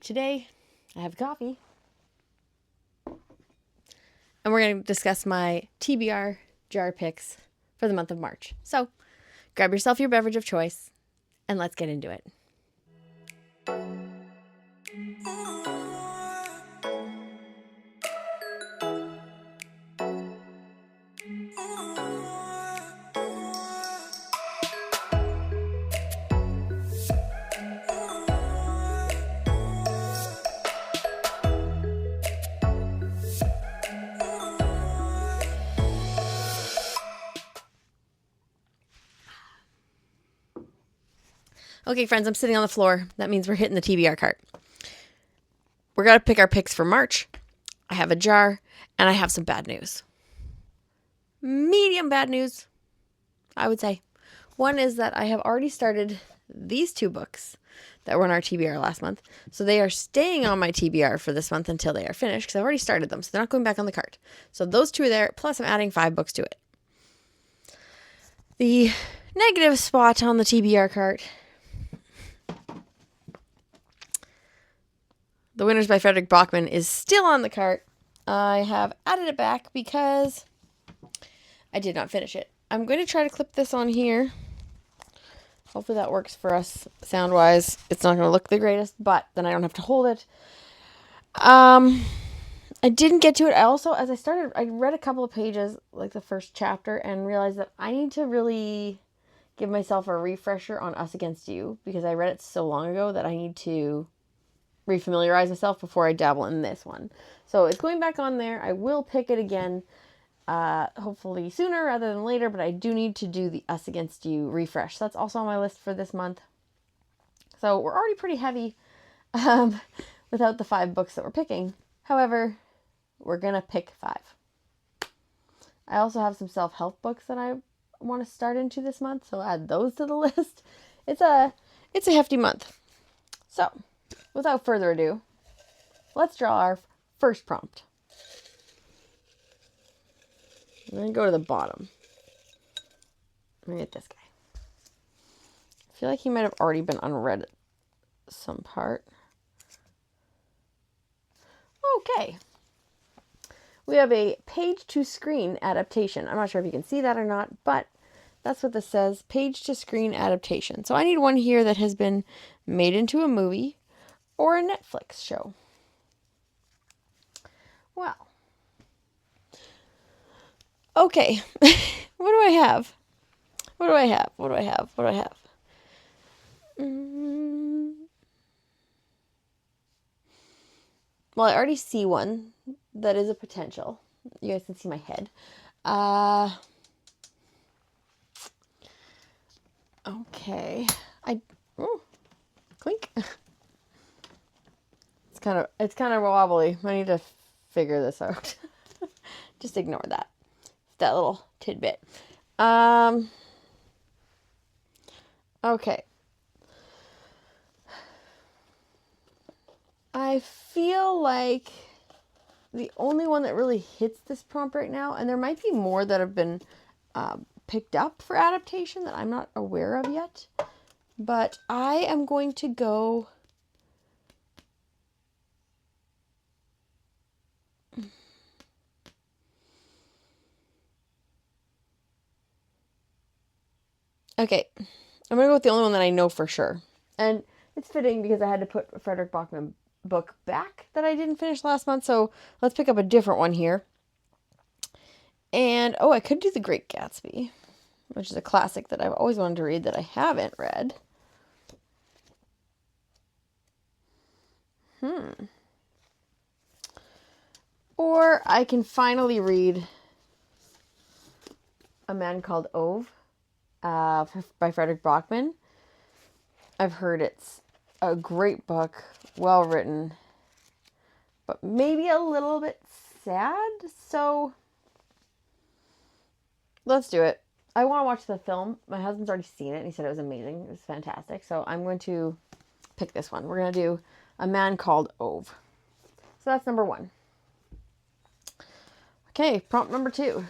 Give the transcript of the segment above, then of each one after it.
Today, I have coffee, and we're going to discuss my TBR Jar Picks for the month of March. So, grab yourself your beverage of choice, and let's get into it. Okay, friends, I'm sitting on the floor. That means we're hitting the TBR cart. We're going to pick our picks for March. I have a jar, and I have some bad news. Medium bad news, I would say. One is that I have already started these two books that were in our TBR last month. So they are staying on my TBR for this month until they are finished because I've already started them. So they're not going back on the cart. So those two are there, plus I'm adding 5 books to it. The negative spot on the TBR cart, The Winners by Frederick Bachman, is still on the cart. I have added it back because I did not finish it. I'm going to try to clip this on here. Hopefully that works for us sound-wise. It's not going to look the greatest, but then I don't have to hold it. I didn't get to it. As I started, I read a couple of pages, like the first chapter, and realized that I need to really give myself a refresher on Us Against You, because I read it so long ago that I need to refamiliarize myself before I dabble in this one. So it's going back on there. I will pick it again, hopefully sooner rather than later, but I do need to do the Us Against You refresh. So that's also on my list for this month. So we're already pretty heavy without the 5 books that we're picking. However, we're going to pick 5. I also have some self-help books that I want to start into this month, so I'll add those to the list. It's a hefty month. So, without further ado, let's draw our first prompt. I'm going to go to the bottom. I'm going to get this guy. I feel like he might have already been unread at some part. Okay. We have a page-to-screen adaptation. I'm not sure if you can see that or not, but that's what this says, page-to-screen adaptation. So I need one here that has been made into a movie or a Netflix show. Well, okay. What do I have? Well, I already see one that is a potential. You guys can see my head. Okay. Clink. It's kind of wobbly. I need to figure this out. Just ignore that little tidbit. Okay. I feel like the only one that really hits this prompt right now, and there might be more that have been picked up for adaptation that I'm not aware of yet, but I am going to go okay, I'm going to go with the only one that I know for sure. And it's fitting because I had to put a Frederick Bachman book back that I didn't finish last month, so let's pick up a different one here. And, I could do The Great Gatsby, which is a classic that I've always wanted to read that I haven't read. Or I can finally read A Man Called Ove by Frederick Bachman. I've heard it's a great book, well written, but maybe a little bit sad, so let's do it. I want to watch the film. My husband's already seen it, and he said it was amazing. It was fantastic, so I'm going to pick this one. We're going to do A Man Called Ove. So that's number 1. Okay, prompt number 2.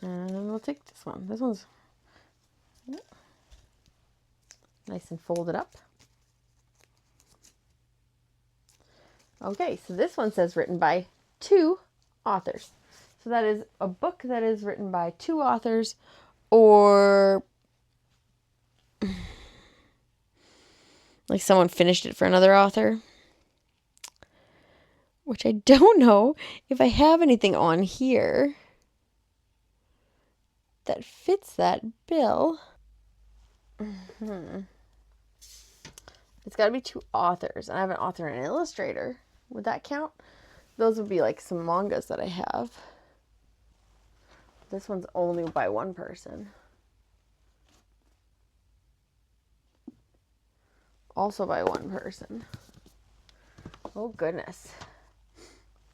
And we'll take this one. This one's nice and folded up. Okay, so this one says written by 2 authors. So that is a book that is written by 2 authors, or like someone finished it for another author. Which I don't know if I have anything on here that fits that bill. It's got to be 2 authors. And I have an author and an illustrator. Would that count? Those would be like some mangas that I have. This one's only by 1 person. Also by 1 person. Oh, goodness.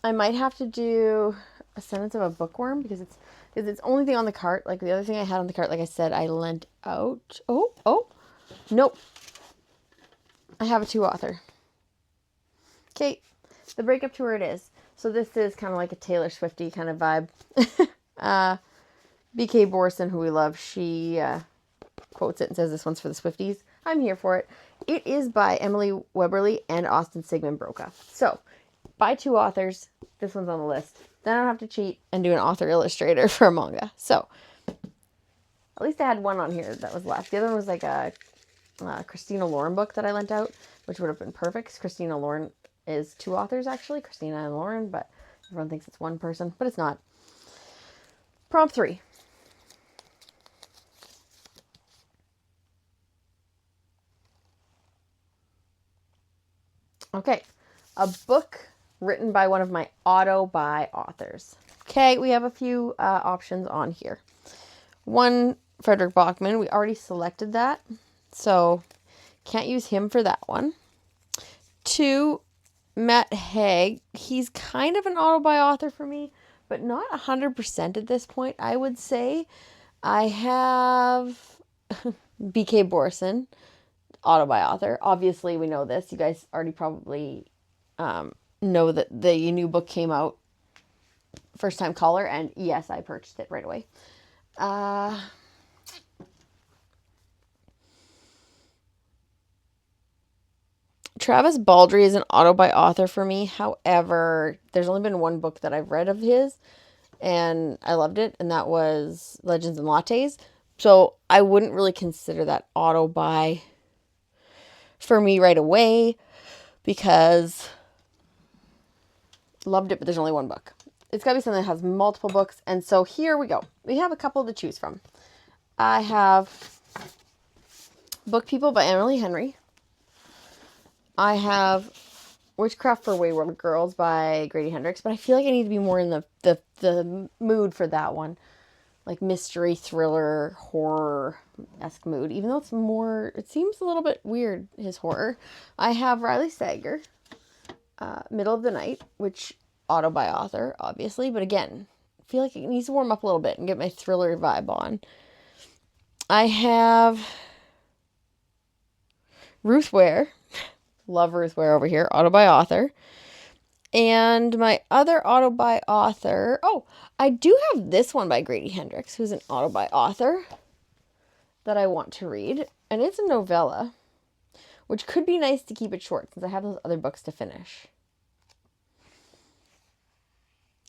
I might have to do a sentence of a bookworm because it's the only thing on the cart. Like the other thing I had on the cart, like I said, I lent out. Oh, nope. I have a 2 author. Okay, the breakup tour it is. So this is kind of like a Taylor Swifty kind of vibe. B.K. Borson, who we love, she quotes it and says this one's for the Swifties. I'm here for it. It is by Emily Weberly and Austin Sigmund Broca. So, by 2 authors, this one's on the list. Then I don't have to cheat and do an author illustrator for a manga. So, at least I had one on here that was left. The other one was like a Christina Lauren book that I lent out, which would have been perfect. Christina Lauren is 2 authors, actually. Christina and Lauren, but everyone thinks it's 1 person, but it's not. Prompt 3. Okay, a book written by one of my auto-buy authors. Okay, we have a few options on here. 1, Frederick Bachman. We already selected that, so can't use him for that one. 2, Matt Haig. He's kind of an auto-buy author for me, but not 100% at this point, I would say. I have B.K. Borson, auto-buy author. Obviously, we know this. You guys already probably know that the new book came out, First Time Caller, and yes, I purchased it right away. Travis Baldree is an auto-buy author for me. However, there's only been 1 book that I've read of his, and I loved it, and that was Legends and Lattes. So I wouldn't really consider that auto-buy for me right away because loved it, but there's only 1 book. It's got to be something that has multiple books, and so here we go. We have a couple to choose from. I have Book People by Emily Henry. I have Witchcraft for Wayward Girls by Grady Hendrix, but I feel like I need to be more in the mood for that one. Like mystery, thriller, horror-esque mood. Even though it seems a little bit weird, his horror. I have Riley Sager, Middle of the Night, which auto-buy author, obviously. But again, I feel like it needs to warm up a little bit and get my thriller vibe on. I have Ruth Ware. Love Ruth Ware over here, auto-buy author. And my other auto-buy author, I do have this one by Grady Hendrix, who's an auto-buy author that I want to read. And it's a novella, which could be nice to keep it short since I have those other books to finish.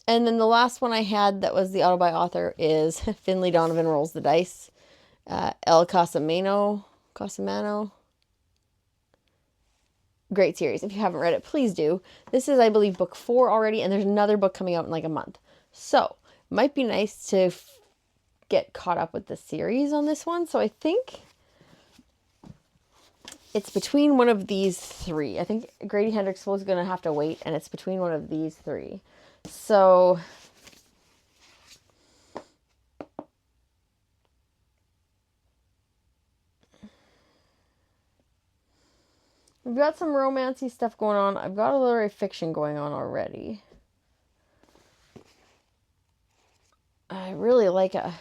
And then the last one I had that was the auto-buy author is Finley Donovan Rolls the Dice. El Casamano. Great series. If you haven't read it, please do. This is, I believe, book 4 already, and there's another book coming out in like a month. So, might be nice to get caught up with the series on this one. So I think it's between one of these 3. I think Grady Hendrix was going to have to wait, and it's between one of these 3. So we've got some romancy stuff going on. I've got a literary fiction going on already. I really like a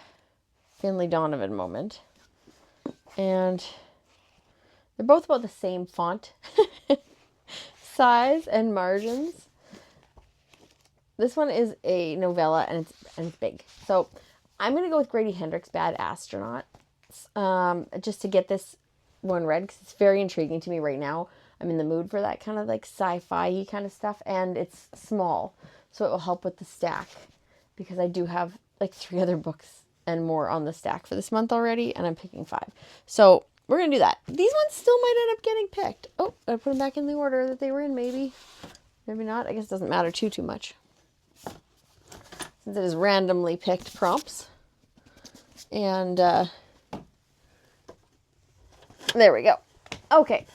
Finley Donovan moment. And they're both about the same font size and margins. This one is a novella and it's big. So I'm going to go with Grady Hendrix, Bad Astronaut, just to get this one read because it's very intriguing to me right now. I'm in the mood for that kind of like sci-fi kind of stuff, and it's small, so it will help with the stack because I do have like 3 other books and more on the stack for this month already, and I'm picking 5. So we're going to do that. These ones still might end up getting picked. Oh, I put them back in the order that they were in, maybe. Maybe not. I guess it doesn't matter too much, since it is randomly picked prompts. And there we go. Okay.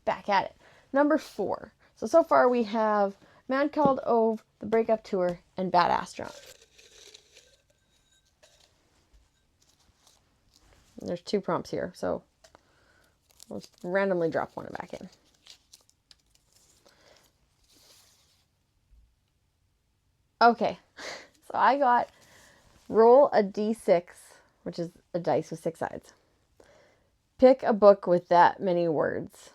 Back at it. Number 4. So far we have Man Called Ove, The Breakup Tour, and Bad Astronaut. And there's 2 prompts here, so we'll just randomly drop one back in. Okay, so I got roll a d6, which is a dice with 6 sides. Pick a book with that many words.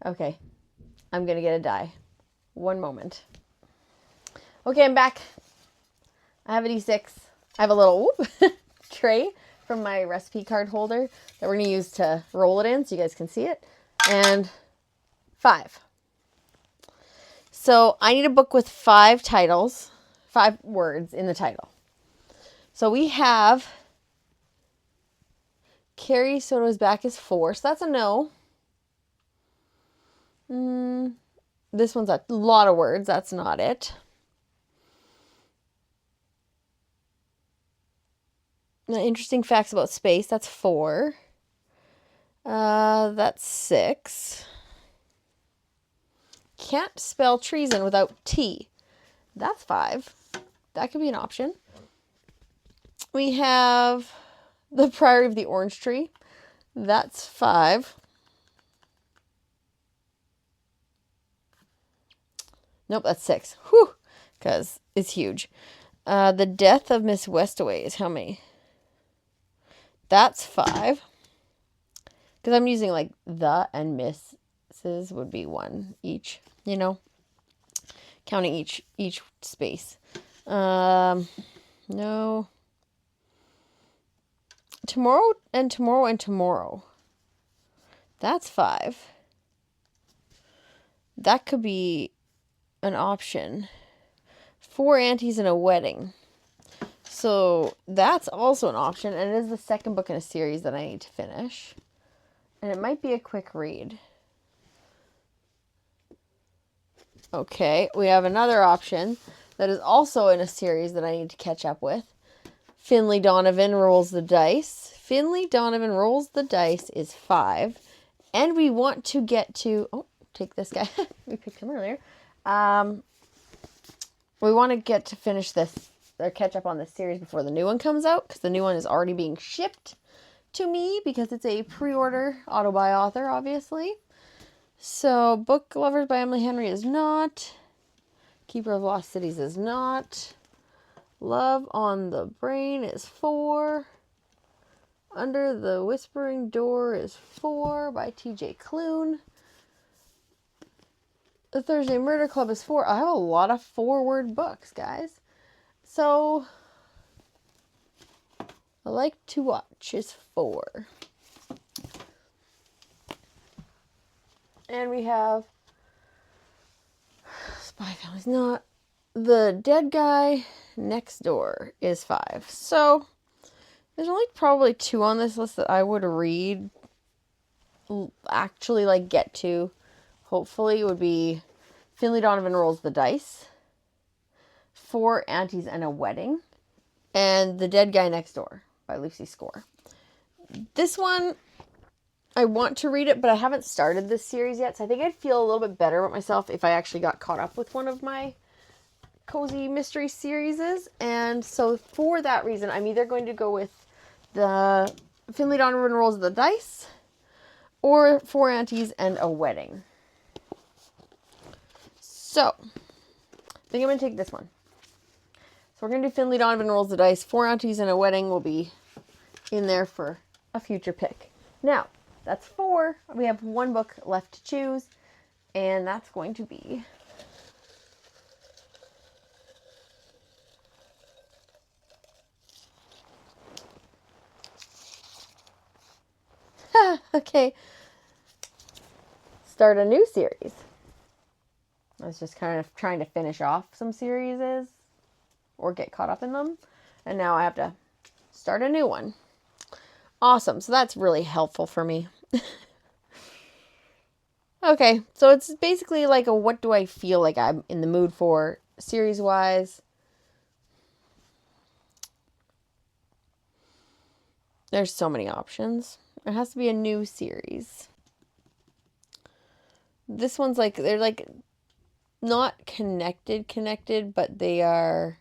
Okay, I'm going to get a die. One moment. Okay, I'm back. I have a d6. I have a little tray from my recipe card holder that we're going to use to roll it in so you guys can see it. And 5. So I need a book with 5 titles, 5 words in the title. So we have Carrie Soto's Back is 4. So that's a no. This one's a lot of words. That's not it. Interesting facts about space. That's 4. That's 6. Can't spell treason without T. That's 5. That could be an option. We have The Priory of the Orange Tree. That's 5. Nope, that's 6. Whew, because it's huge. The Death of Miss Westaway is how many? That's 5. Because I'm using like the and misses would be 1 each, you know, counting each space. No. Tomorrow and tomorrow and tomorrow. That's 5. That could be an option. 4 aunties and a wedding. So that's also an option, and it is the second book in a series that I need to finish. And it might be a quick read. Okay, we have another option that is also in a series that I need to catch up with. Finley Donovan Rolls the Dice. Finley Donovan Rolls the Dice is 5. And we want to get to... Oh, take this guy. We picked him earlier. We want to get to finish this, or catch up on this series before the new one comes out, because the new one is already being shipped to me because it's a pre-order, auto by author, obviously. So, Book Lovers by Emily Henry is not. Keeper of Lost Cities is not. Love on the Brain is 4. Under the Whispering Door is 4 by TJ Klune. The Thursday Murder Club is 4. I have a lot of 4-word books, guys. So, I Like to Watch is 4. And we have Spy Family's not. The Dead Guy Next Door is 5. So, there's only probably 2 on this list that I would read, actually, like, get to. Hopefully, it would be Finley Donovan Rolls the Dice, 4 Aunties and a Wedding, and The Dead Guy Next Door by Lucy Score. This one, I want to read it, but I haven't started this series yet, so I think I'd feel a little bit better about myself if I actually got caught up with one of my cozy mystery series. And so for that reason, I'm either going to go with the Finley Donovan Rolls the Dice or 4 Aunties and a Wedding. So, I think I'm going to take this one. So we're going to do Finley Donovan Rolls the Dice. 4 Aunties and a Wedding will be in there for a future pick. Now, that's 4. We have 1 book left to choose, and that's going to be Okay. Start a new series. I was just kind of trying to finish off some series or get caught up in them. And now I have to start a new one. Awesome. So that's really helpful for me. Okay. So it's basically like a what do I feel like I'm in the mood for series-wise. There's so many options. It has to be a new series. This one's like, they're like not connected, but there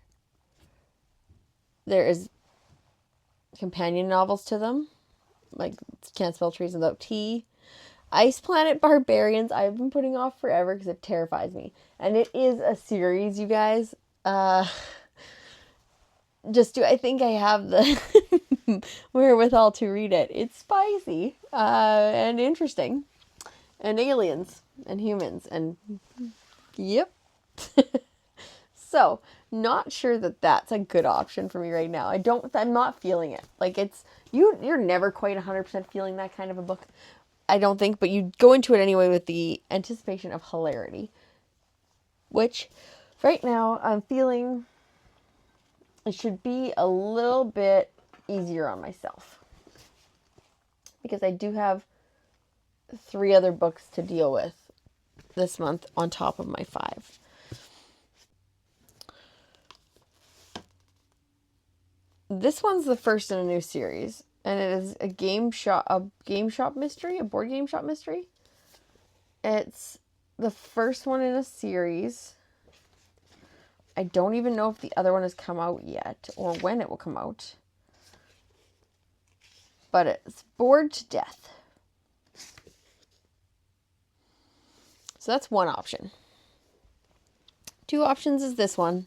is companion novels to them. Like Can't Spell Trees Without T. Ice Planet Barbarians, I've been putting off forever because it terrifies me. And it is a series, you guys. Just do I think I have the wherewithal to read it. It's spicy and interesting. And aliens and humans and yep. So, not sure that that's a good option for me right now. I'm not feeling it. Like you're never quite 100% feeling that kind of a book. I don't think, but you go into it anyway with the anticipation of hilarity. Which right now I'm feeling it should be a little bit easier on myself. Because I do have 3 other books to deal with this month on top of my 5. This one's the first in a new series, and it is a board game shop mystery. It's the first one in a series. I don't even know if the other one has come out yet or when it will come out. But it's Bored to Death. So that's one option. 2 options is this one.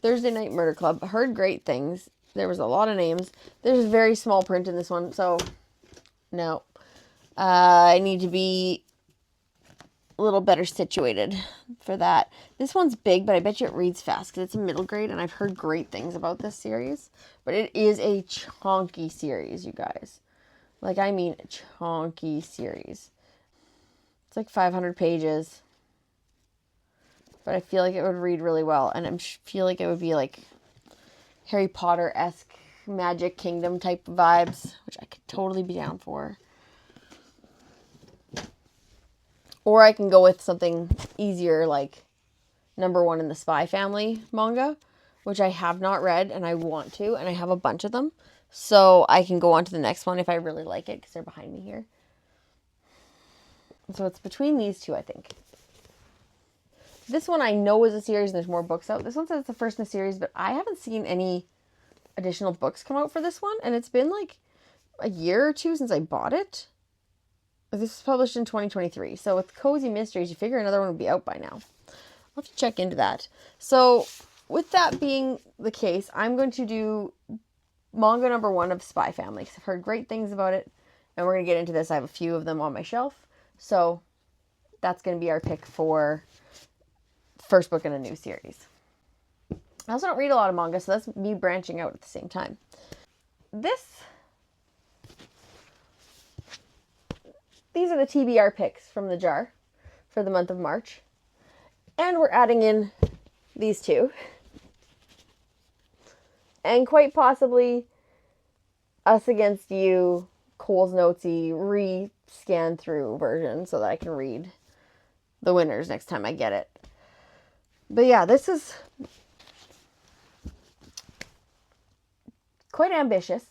Thursday Night Murder Club. Heard great things. There was a lot of names. There's very small print in this one, so no. I need to be a little better situated for that. This one's big, but I bet you it reads fast because it's a middle grade, and I've heard great things about this series. But it is a chonky series, you guys. Like, I mean, chonky series. It's like 500 pages. But I feel like it would read really well. And I feel like it would be like Harry Potter-esque Magic Kingdom type vibes, which I could totally be down for. Or I can go with something easier like number 1 in the Spy Family manga, which I have not read and I want to, and I have a bunch of them. So I can go on to the next one if I really like it because they're behind me here. So it's between these 2, I think. This one I know is a series and there's more books out. This one says it's the first in the series, but I haven't seen any additional books come out for this one. And it's been like a year or 2 since I bought it. This was published in 2023. So with Cozy Mysteries, you figure another one would be out by now. I'll have to check into that. So with that being the case, I'm going to do manga number 1 of Spy Family. Because I've heard great things about it. And we're going to get into this. I have a few of them on my shelf. So that's going to be our pick for first book in a new series. I also don't read a lot of manga, so that's me branching out at the same time. These are the TBR picks from the jar for the month of March. And we're adding in these 2. And quite possibly Us Against You, Cole's Notesy, re-scan through version so that I can read the winners next time I get it. But yeah, this is quite ambitious,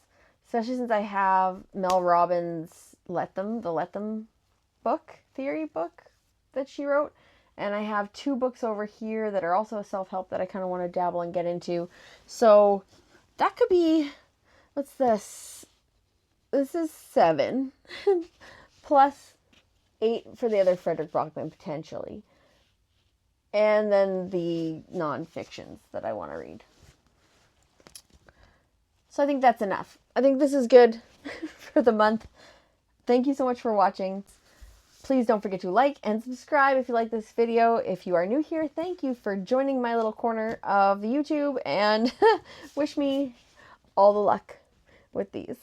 especially since I have Mel Robbins' the Let Them book, theory book that she wrote. And I have 2 books over here that are also a self-help that I kind of want to dabble and get into. So that could be, what's this? This is 7 plus 8 for the other Frederick Brockman potentially. And then the non-fictions that I want to read. So I think that's enough. I think this is good for the month. Thank you so much for watching. Please don't forget to like and subscribe if you like this video. If you are new here, thank you for joining my little corner of the YouTube, and wish me all the luck with these.